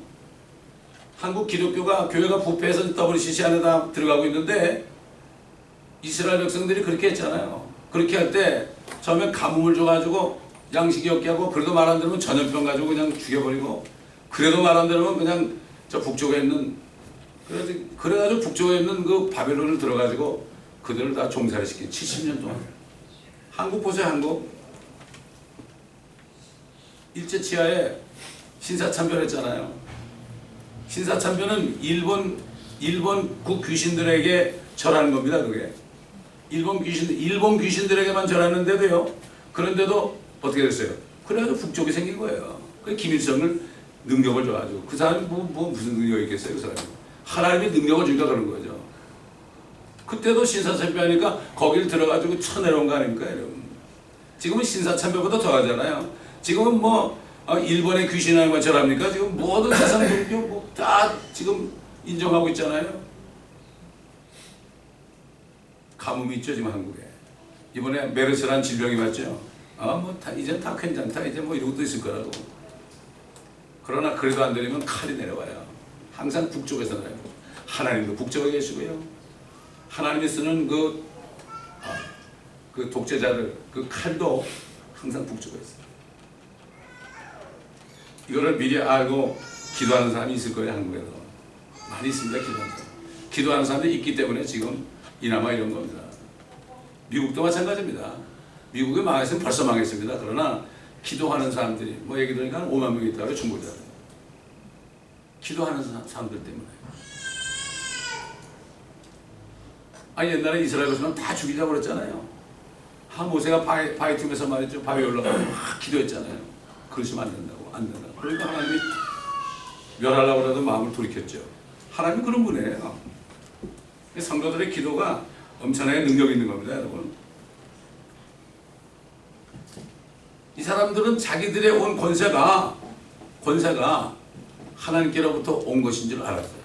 한국 기독교가 교회가 부패해서 WCC 안에 다 들어가고 있는데 이스라엘 백성들이 그렇게 했잖아요. 그렇게 할 때 처음에 가뭄을 줘가지고 양식이 없게 하고 그래도 말 안 들으면 전염병 가지고 그냥 죽여버리고 그래도 말 안 들으면 그냥 저 북쪽에 있는 그래가지고 북쪽에 있는 그 바벨론을 들어가지고 그들을 다 종살이 시킨 70년 동안. 한국 보세요. 한국 일제 치하에 신사참배했잖아요. 신사참배는 일본 그 귀신들에게 절하는 겁니다. 그게 일본 귀신들에게만 절하는데도요. 그런데도 어떻게 됐어요? 그래가지고 북쪽이 생긴 거예요. 그 김일성을 능력을 줘가지고 그 사람이 무슨 능력이 있겠어요? 그 사람이 하나님의 능력을 주니까 그런 거죠. 그때도 신사참배하니까 거기를 들어가지고 쳐내려온 거 아닙니까, 여러분? 지금은 신사참배보다 더 하잖아요. 지금은 일본의 귀신하고만 절합니까? 지금 모든 세상 종교 다 지금 인정하고 있잖아요. 가뭄이 있죠, 지금 한국에. 이번에 메르스란 질병이 맞죠? 이제 다 괜찮다. 이제 이런 것도 있을 거라고. 그러나 그래도 안 되려면 칼이 내려와요. 항상 북쪽에서 나요. 하나님도 북쪽에 계시고요. 하나님이 쓰는 그 독재자들, 그 칼도 항상 북쪽에 있어요. 이거를 미리 알고 기도하는 사람이 있을 거예요, 한국에도. 많이 있습니다, 기도하는 사람. 기도하는 사람들이 있기 때문에 지금 이나마 이런 겁니다. 미국도 마찬가지입니다. 미국이 망했으면 벌써 망했습니다. 그러나 기도하는 사람들이 얘기 들으니까 5만 명이 있다고 중보자. 기도하는 사람들 때문에. 옛날에 이스라엘 백성은 다 죽이자고 그랬잖아요. 모세가 바위틈에서 말이죠. 바위에 올라가서 막 기도했잖아요. 그러시면 안 된다고. 그러니까 하나님이 멸하려고 해도 마음을 돌이켰죠. 하나님 그런 분이에요. 성도들의 기도가 엄청나게 능력이 있는 겁니다, 여러분. 이 사람들은 자기들의 온 권세가 하나님께로부터 온 것인 줄 알았어요.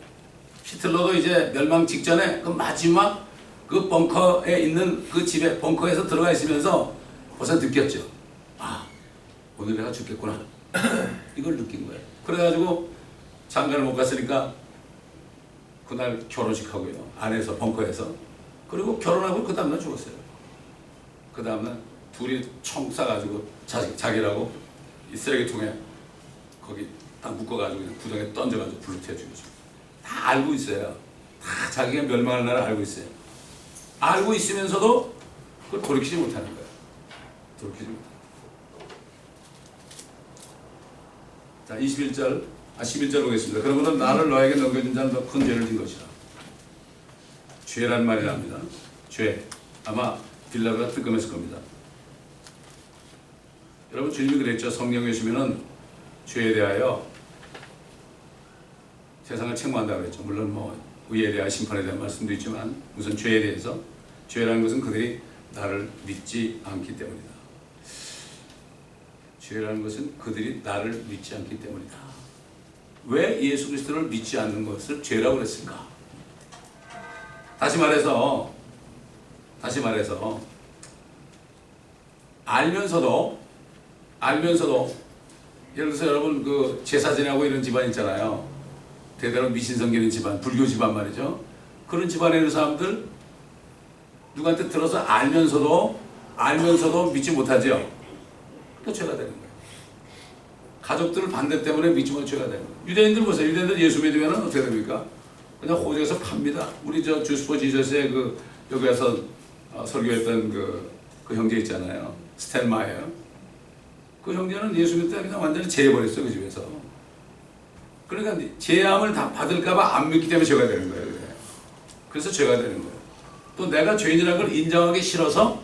히틀러도 이제 멸망 직전에 그 마지막 그 벙커에 있는 그 집에 벙커에서 들어가 있으면서 벌써 느꼈죠. 오늘 내가 죽겠구나. 이걸 느낀 거예요. 그래가지고 장가를 못 갔으니까 그날 결혼식 하고요. 안에서 벙커에서. 그리고 결혼하고 그 다음날 죽었어요. 그 다음날 둘이 총 싸가지고 자기라고 이 쓰레기통에 거기 딱 묶어가지고 그냥 구덩이에 던져가지고 불로 태워 죽였어요. 다 알고 있어요. 다 자기가 멸망할 날을 알고 있어요. 알고 있으면서도 그걸 돌이키지 못하는 거예요. 돌이키지 못하는 거예요. 자, 11절 보겠습니다. 그러므로 나를 너에게 넘겨준 자는 더 큰 죄를 진 것이라. 죄란 말이 납니다. 죄. 아마 빌라가 뜨끔했을 겁니다. 여러분 주님이 그랬죠. 성령이 오시면은 죄에 대하여 세상을 책망한다고 그랬죠. 물론 의에 대한 심판에 대한 말씀도 있지만 우선 죄에 대해서 죄라는 것은 그들이 나를 믿지 않기 때문이다. 죄라는 것은 그들이 나를 믿지 않기 때문이다. 왜 예수 그리스도를 믿지 않는 것을 죄라고 그랬을까? 다시 말해서 알면서도 예를 들어서 여러분 그 제사 지내고 이런 집안 있잖아요. 대대로 미신성결인 집안, 불교 집안 말이죠. 그런 집안에 있는 사람들 누구한테 들어서 알면서도 믿지 못하죠. 또 죄가 되는 거예요. 가족들 반대 때문에 믿지 못하는 죄가 되는 거예요. 유대인들 보세요. 유대인들 예수 믿으면 어떻게 됩니까? 그냥 호주에서 팝니다. 우리 저 주스포 지저스의 여기 와서 설교했던 그 형제 있잖아요. 스탠마이어. 그 형제는 예수 믿을 때 그냥 완전히 제해버렸어, 그 집에서. 그러니까 제함을 다 받을까봐 안 믿기 때문에 죄가 되는 거예요. 그래서 죄가 되는 거예요. 또 내가 죄인이라는 걸 인정하기 싫어서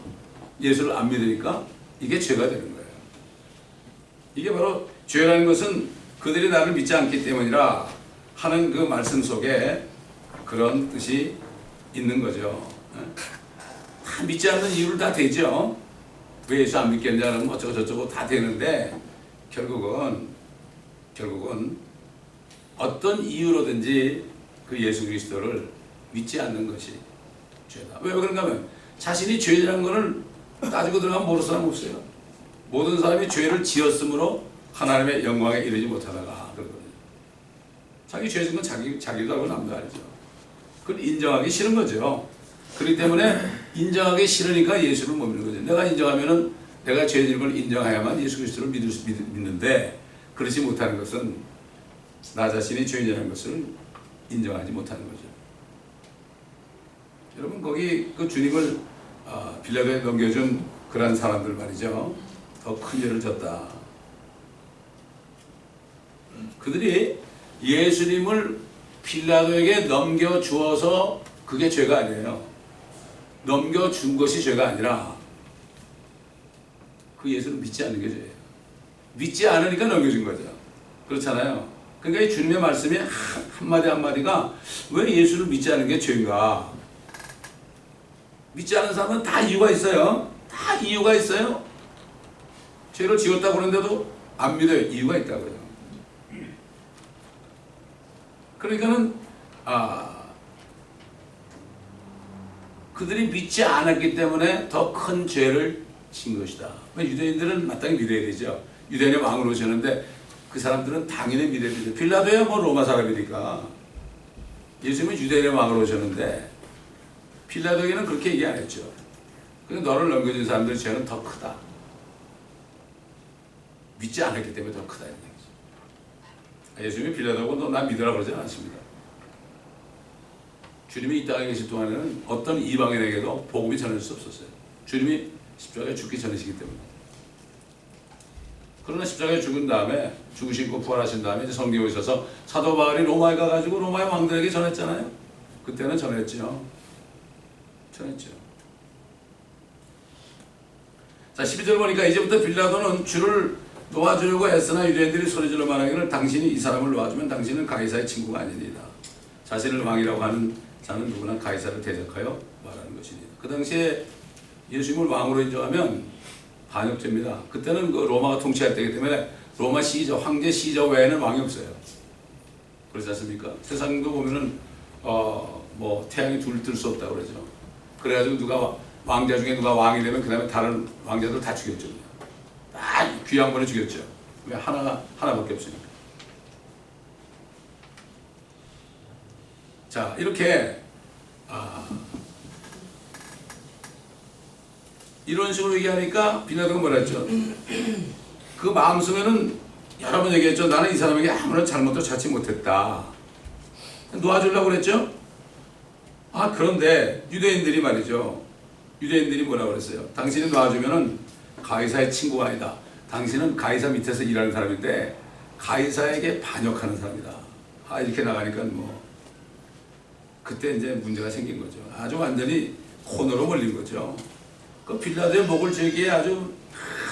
예수를 안 믿으니까 이게 죄가 되는 거예요. 이게 바로 죄라는 것은 그들이 나를 믿지 않기 때문이라 하는 그 말씀 속에 그런 뜻이 있는 거죠. 다 믿지 않는 이유를 다 되죠. 왜 예수 안 믿겠냐는 어쩌고 저쩌고 다 되는데 결국은 어떤 이유로든지 그 예수 그리스도를 믿지 않는 것이 죄다. 왜 그런가 하면 자신이 죄인이라는 것을 따지고 들어가면 모르는 사람 없어요. 모든 사람이 죄를 지었으므로 하나님의 영광에 이르지 못하다가 그러거든요. 자기 죄 짓는 건 자기도 알고 남도 알죠. 그걸 인정하기 싫은 거죠. 그렇기 때문에 인정하기 싫으니까 예수를 못 믿는 거죠. 내가 인정하면은 내가 죄인인 걸 인정해야만 예수 그리스도를 믿는데 그렇지 못하는 것은 나 자신이 죄인이라는 것을 인정하지 못하는 거죠. 여러분 거기 그 주님을 빌라도에 넘겨준 그러한 사람들 말이죠. 더 큰 죄를 졌다. 그들이 예수님을 빌라도에게 넘겨주어서 그게 죄가 아니에요. 넘겨준 것이 죄가 아니라 그 예수를 믿지 않는 게 죄예요. 믿지 않으니까 넘겨준 거죠. 그렇잖아요. 그러니까 이 주님의 말씀이 한마디 한마디가 왜 예수를 믿지 않는 게 죄인가? 믿지 않는 사람은 다 이유가 있어요. 다 이유가 있어요. 죄를 지었다고 그러는데도 안 믿어요. 이유가 있다고요. 그러니까는 그들이 믿지 않았기 때문에 더 큰 죄를 진 것이다. 유대인들은 마땅히 믿어야 되죠. 유대인의 왕으로 오셨는데 그 사람들은 당연히 믿어야 되죠. 빌라도야 뭐 로마 사람이니까. 예수님은 유대인의 왕으로 오셨는데 빌라도에게는 그렇게 얘기 안 했죠. 그러니까 너를 넘겨준 사람들의 죄는 더 크다. 믿지 않았기 때문에 더 크다. 이런 얘기죠. 예수님이 빌라도하고 너 나 믿으라 그러지 않았습니다. 주님이 이 땅에 계실 동안에는 어떤 이방인에게도 복음이 전할 수 없었어요. 주님이 십자가에 죽기 전이시기 때문에. 그러나 십자가에 죽은 다음에 죽으시고 부활하신 다음에 이제 성경에 오셔서 사도 바울이 로마에 가가지고 로마의 왕들에게 전했잖아요. 그때는 전했죠. 자 12절 보니까 이제부터 빌라도는 주를 놓아주려고 애쓰나 유대인들이 소리질러 말하기를 당신이 이 사람을 놓아주면 당신은 가이사의 친구가 아니니이다. 자신을 왕이라고 하는 자는 누구나 가이사를 대적하여 말하는 것이니이다. 그 당시에 예수님을 왕으로 인정하면 반역죄입니다. 그때는 그 로마가 통치할 때이기 때문에 로마 시저, 황제 시저 외에는 왕이 없어요. 그렇지 않습니까? 세상도 보면은 뭐 태양이 둘 뜰 수 없다고 그러죠. 그래가지고 누가 왕자 중에 누가 왕이 되면 그 다음에 다른 왕자들 다 죽였죠. 다 귀양분을 죽였죠. 왜 하나밖에 없으니까. 자 이렇게 이런 식으로 얘기하니까 빌라도가 뭐라 했죠? 그 마음속에는 여러 번 얘기했죠. 나는 이 사람에게 아무런 잘못도 찾지 못했다. 놓아주려고 그랬죠? 그런데 유대인들이 말이죠. 유대인들이 뭐라고 그랬어요? 당신이 놔주면은 가이사의 친구가 아니다. 당신은 가이사 밑에서 일하는 사람인데 가이사에게 반역하는 사람이다. 이렇게 나가니까 뭐 그때 이제 문제가 생긴 거죠. 아주 완전히 코너로 몰린 거죠. 그 빌라도의 목을 죄기에 아주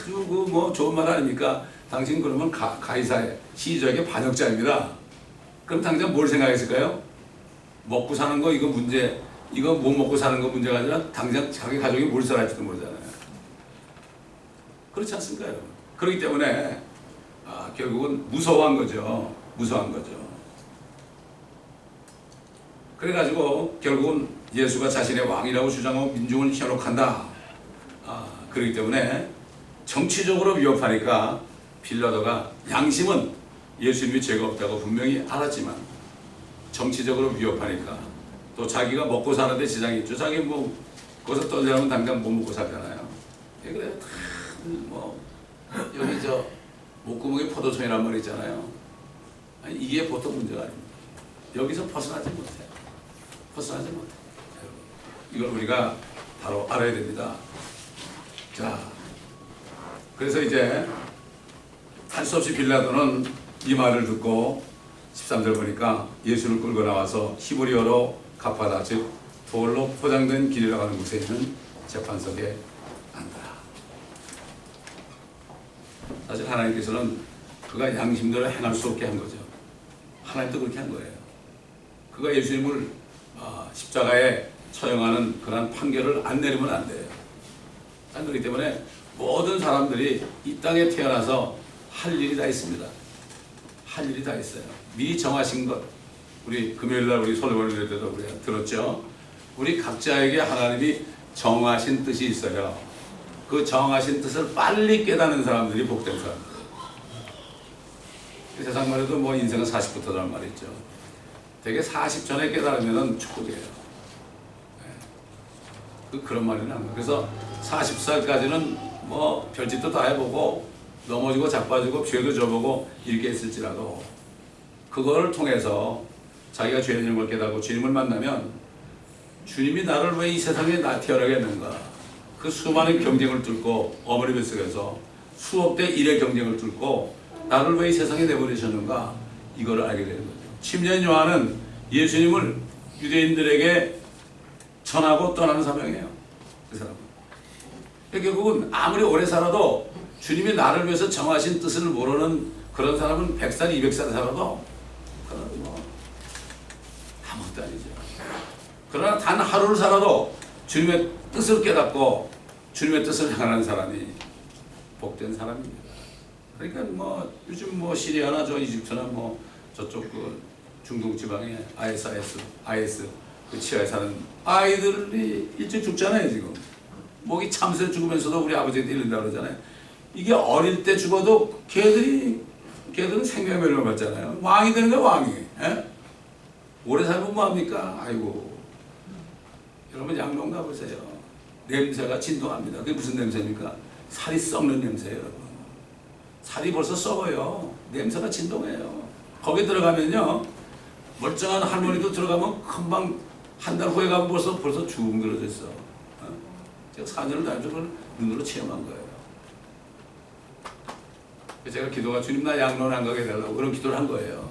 그 뭐 좋은 말 아닙니까? 당신 그러면 가이사의 시저에게 반역자입니다. 그럼 당장 뭘 생각했을까요? 먹고 사는 거 이거 문제, 이거 못 먹고 사는 거 문제가 아니라 당장 자기 가족이 뭘 살아할지도 모르잖아요. 그렇지 않습니까, 여러분? 그렇기 때문에 결국은 무서워한 거죠. 그래가지고 결국은 예수가 자신의 왕이라고 주장하고 민중을 현혹한다. 그렇기 때문에 정치적으로 위협하니까 빌라도가 양심은 예수님이 죄가 없다고 분명히 알았지만 정치적으로 위협하니까 또 자기가 먹고 사는데 지장이 있죠. 자기 뭐 거기서 떨려면 당장 못 먹고 살잖아요. 그래 뭐 여기 저 목구멍에 포도청이란 말이 있잖아요. 이게 보통 문제가 아닙니다. 여기서 벗어나지 못해. 이걸 우리가 바로 알아야 됩니다. 자, 그래서 이제 할 수 없이 빌라도는 이 말을 듣고 13절 보니까 예수를 끌고 나와서 히브리어로 가파다, 즉 돌로 포장된 길이라고 하는 곳에 있는 재판석에 앉더라. 사실 하나님께서는 그가 양심대로 행할 수 없게 한 거죠. 하나님도 그렇게 한 거예요. 그가 예수님을 십자가에 처형하는 그런 판결을 안 내리면 안 돼요. 그렇기 때문에 모든 사람들이 이 땅에 태어나서 할 일이 다 있습니다. 할 일이 다 있어요. 미리 정하신 것. 우리 금요일날 우리 설교를 할 때도 우리가 들었죠. 우리 각자에게 하나님이 정하신 뜻이 있어요. 그 정하신 뜻을 빨리 깨닫는 사람들이 복된 사람들. 세상 말해도 뭐 인생은 40부터라는 말이 있죠. 되게 40 전에 깨달으면 축복이에요. 그런 말이 나는 거예요. 그래서 40살까지는 뭐 별짓도 다 해보고 넘어지고 자빠지고 죄도 져보고 이렇게 했을지라도 그걸 통해서 자기가 죄 있는 걸 깨닫고 주님을 만나면 주님이 나를 왜 이 세상에 태어나게 했는가, 그 수많은 경쟁을 뚫고 어머니 뱃속에서 수억 대 1의 경쟁을 뚫고 나를 왜 이 세상에 내보내셨는가, 이걸 알게 되는 거죠. 침례 요한은 예수님을 유대인들에게 전하고 떠나는 사명이에요. 그 사람은. 결국은 아무리 오래 살아도 주님이 나를 위해서 정하신 뜻을 모르는 그런 사람은 100살, 200살 살아도 그건 뭐 아무것도 아니죠. 그러나 단 하루를 살아도 주님의 뜻을 깨닫고 주님의 뜻을 행하는 사람이 복된 사람입니다. 그러니까 뭐 요즘 뭐 시리아나 저 이집트나 뭐 저쪽 그 중동 지방에 IS 그 치하에 사는 아이들이 일찍 죽잖아요. 지금 목이 참새 죽으면서도 우리 아버지한테 이른다 그러잖아요. 이게 어릴 때 죽어도 걔들은 생명의 멸망을 받잖아요. 왕이 되는 거야, 왕이. 에? 오래 살면 뭐합니까? 아이고, 여러분 양동 가보세요. 냄새가 진동합니다. 그게 무슨 냄새입니까? 살이 썩는 냄새예요, 여러분. 살이 벌써 썩어요. 냄새가 진동해요. 거기 들어가면요, 멀쩡한 할머니도 들어가면 금방 한 달 후에 가면 벌써 둥그러져 있어. 제가 4년을 다니면서 그걸 눈으로 체험한 거예요. 제가 기도가 주님 나 양론 안 가게 해달라고 그런 기도를 한 거예요.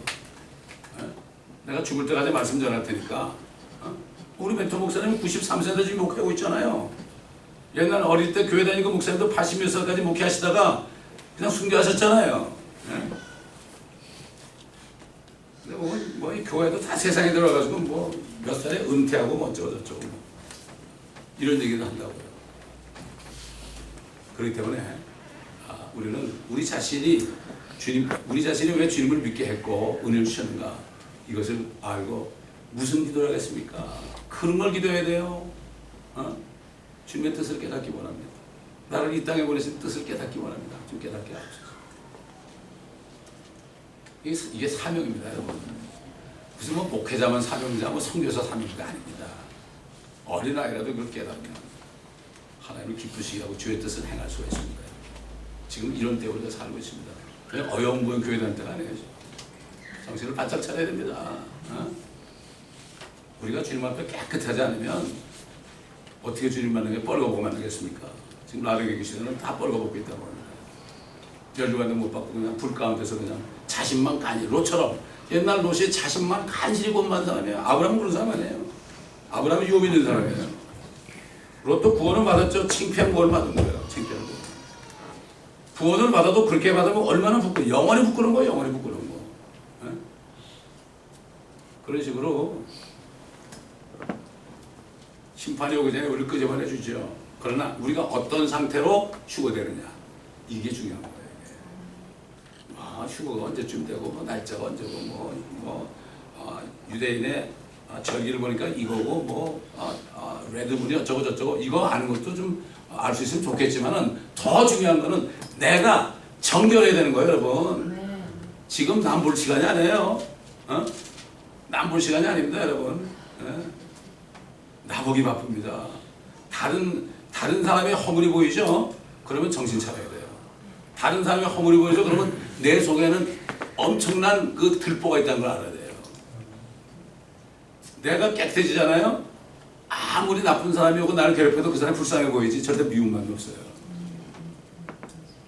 내가 죽을 때까지 말씀 전할 테니까. 우리 멘토 목사님이 93세인데 지금 목회하고 있잖아요. 옛날 어릴 때 교회 다니고 목사님도 80몇 살까지 목회하시다가 그냥 순교하셨잖아요. 근데 뭐 이 교회도 다 세상에 들어가가지고 뭐 몇 살에 은퇴하고 뭐 어쩌고저쩌고 이런 얘기도 한다고요. 그렇기 때문에 우리는 우리 자신이 왜 주님을 믿게 했고 은혜를 주셨는가, 이것을 알고 무슨 기도를 하겠습니까? 그런 걸 기도해야 돼요. 주님의 뜻을 깨닫기 원합니다. 나를 이 땅에 보내신 뜻을 깨닫기 원합니다. 좀 깨닫게 하옵소서. 이게 사명입니다, 여러분. 무슨 뭐 목회자만 사명자, 뭐 선교사 사명자가 아닙니다. 어린아이라도 그걸 깨닫면 하나님을 기쁘시게 하고 주의 뜻을 행할 수가 있습니다. 지금 이런 때에 우리가 살고 있습니다. 그냥 어영부영 교회 다닐 때가 아니에요. 정신을 바짝 차려야 됩니다. 우리가 주님 앞에 깨끗하지 않으면 어떻게 주님 만나게 뻘거보고 만나겠습니까? 지금 라디오 계시는 다 뻘거보고 있다고 합니다. 열주관도 못 받고 그냥 불 가운데서 그냥 자신만 간이 롯처럼, 옛날 롯이 자신만 간신히 본만 사람이에요. 아브라함은 그런 사람 아니에요. 아브라함은 유업 있는 사람이에요. 롯도 구원을 받았죠. 창피한 구원을 받은 거예요. 창피한 구원. 구원을 받아도 그렇게 받으면 얼마나 부끄러워. 영원히 부끄러운 거예요. 영원히 부끄러운 거. 네? 그런 식으로 심판이 오기 전에 우리를 끄집어내 주죠. 그러나 우리가 어떤 상태로 휴거되느냐, 이게 중요한 거예요. 휴거가 언제쯤 되고 뭐 날짜가 언제고 유대인의 절기를 보니까 이거고 레드문이 어쩌고 저쩌고 이거 아는 것도 좀 알 수 있으면 좋겠지만은 더 중요한 거는 내가 정결해야 되는 거예요, 여러분. 네. 지금 남 볼 시간이 아니에요. 남 볼 시간이 아닙니다, 여러분. 나보기 바쁩니다. 다른 사람의 허물이 보이죠? 그러면 정신 차려야 돼요. 다른 사람의 허물이 보이죠? 그러면 내 속에는 엄청난 그 들보가 있다는 걸 알아야 돼요. 내가 깨끗해지잖아요? 아무리 나쁜 사람이 오고 나를 괴롭혀도 그 사람이 불쌍해 보이지 절대 미운 마음이 없어요.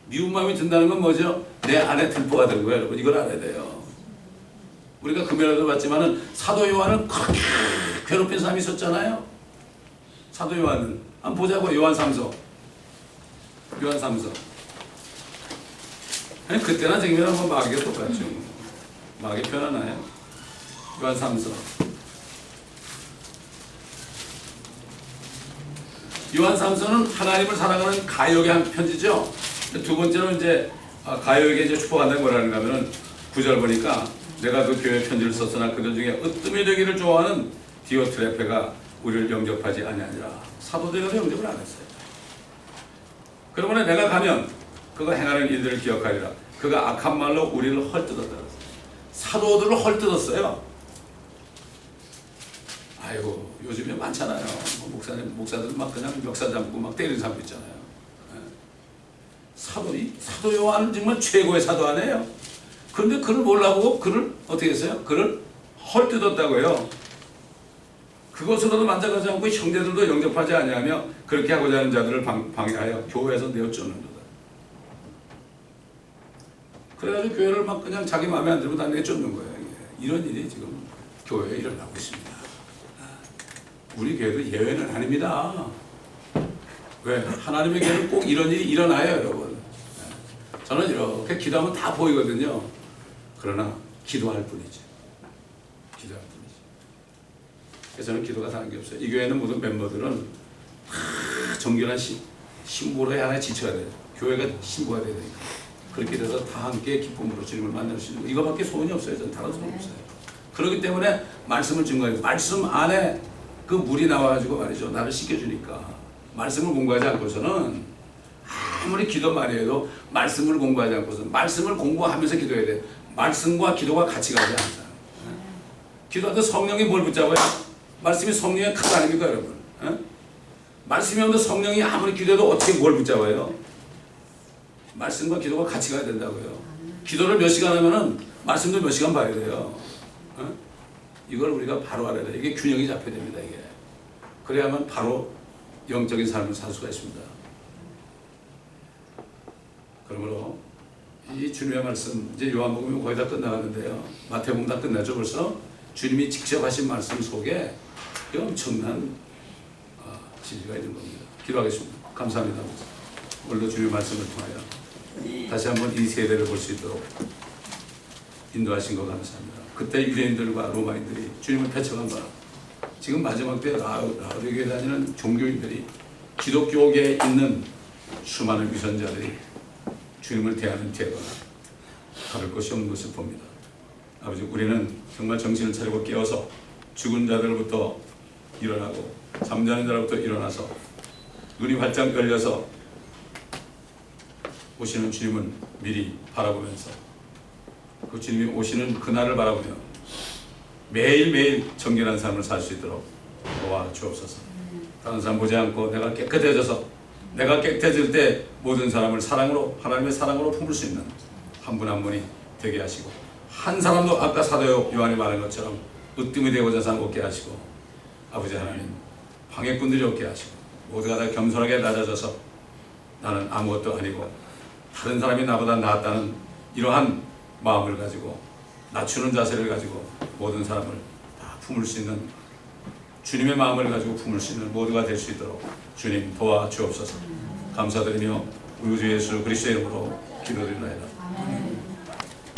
미운 마음이 든다는 건 뭐죠? 내 안에 들보가 된 거예요, 여러분. 이걸 알아야 돼요. 우리가 금요일에도 봤지만은 사도 요한은 그렇게 괴롭힌 사람이 있었잖아요. 사도 요한은 한번 보자고. 요한 3서. 요한 3서. 아니, 그때나 지금이나 뭐 마귀가 똑같죠. 마귀 편하나요? 요한 3서. 요한 3서는 하나님을 사랑하는 가요에게 한 편지죠. 두 번째로 이제 가요에게 이제 축복한다는 거라는가 하면은 9절 보니까 내가 그 교회 편지를 썼으나 그들 중에 으뜸이 되기를 좋아하는 디오트레페가 우리를 영접하지 아니하니라. 사도들도 영접을 안 했어요. 그러므로 내가 가면 그가 행하는 일들을 기억하리라. 그가 악한 말로 우리를 헐뜯었다. 사도들을 헐뜯었어요. 아이고, 요즘에 많잖아요. 목사들 막 그냥 멱살 잡고 막 때리는 사람도 있잖아요. 사도 요한은 정말 최고의 사도 아니에요. 그런데 그를 몰라보고 그를 어떻게 했어요? 그를 헐뜯었다고 해요. 그것으로도 만족하지 않고 형제들도 영접하지 아니하며 그렇게 하고자 하는 자들을 방해하여 교회에서 내어쫓는다. 그래가지고 교회를 막 그냥 자기 마음에 안 들고 다 내쫓는 거예요. 이런 일이 지금 교회에 일어나고 있습니다. 우리 교회도 예외는 아닙니다. 왜? 하나님의 교회는 꼭 이런 일이 일어나요, 여러분. 저는 이렇게 기도하면 다 보이거든요. 그러나 기도할 뿐이죠. 기도할 뿐이죠. 그래서 저는 기도가 다른 게 없어요. 이 교회는 모든 멤버들은 다 정결한 신부로 하나에 지쳐야 돼요. 교회가 신부가 돼야 되니까. 그렇게 돼서 다 함께 기쁨으로 주님을 만날 수 있는 이거밖에 소원이 없어요. 저는 다른 소원 없어요. 그렇기 때문에 말씀을 증거해요. 말씀 안에 그 물이 나와가지고 말이죠. 나를 씻겨주니까. 말씀을 공부하지 않고서는 아무리 기도 많이 해도 말씀을 공부하지 않고서는 말씀을 공부하면서 기도해야 돼. 말씀과 기도가 같이 가지 않아요. 기도할 때 성령이 뭘 붙잡아요? 말씀이 성령의 칼 아닙니까, 여러분? 말씀이 없는데 성령이 아무리 기도해도 어떻게 뭘 붙잡아요? 말씀과 기도가 같이 가야 된다고요. 기도를 몇 시간 하면은 말씀도 몇 시간 봐야 돼요. 이걸 우리가 바로 알아야 돼요. 이게 균형이 잡혀야 됩니다, 이게. 그래야만 바로 영적인 삶을 살 수가 있습니다. 그러므로 이 주님의 말씀, 이제 요한복음이 거의 다 끝나가는데요. 마태복음 다 끝나죠, 벌써? 주님이 직접 하신 말씀 속에 엄청난 진리가 있는 겁니다. 기도하겠습니다. 감사합니다. 오늘도 주님의 말씀을 통하여 다시 한번 이 세대를 볼 수 있도록 인도하신 것 감사합니다. 그때 유대인들과 로마인들이 주님을 배척한 거라. 지금 마지막 때 라오디게에 다니는 종교인들이 기독교계에 있는 수많은 위선자들이 주님을 대하는 태도가 다를 것이 없는 것을 봅니다. 아버지, 우리는 정말 정신을 차리고 깨어서 죽은 자들부터 일어나고 잠자는 자로부터 일어나서 눈이 활짝 열려서 오시는 주님을 미리 바라보면서 그 주님이 오시는 그날을 바라보며 매일매일 정결한 삶을 살 수 있도록 도와주옵소서. 다른 사람 보지 않고 내가 깨끗해져서 내가 깨끗해질 때 모든 사람을 사랑으로, 하나님의 사랑으로 품을 수 있는 한 분 한 분이 되게 하시고, 한 사람도 아까 사도 요한이 말한 것처럼 으뜸이 되고자 사람 없게 하시고, 아버지 하나님 방해꾼들이 없게 하시고, 모두가 다 겸손하게 낮아져서 나는 아무것도 아니고 다른 사람이 나보다 낫다는 이러한 마음을 가지고 낮추는 자세를 가지고 모든 사람을 다 품을 수 있는, 주님의 마음을 가지고 품을 수 있는 모두가 될 수 있도록 주님 도와주옵소서. 감사드리며 우리 주 예수 그리스도의 이름으로 기도드리나이다.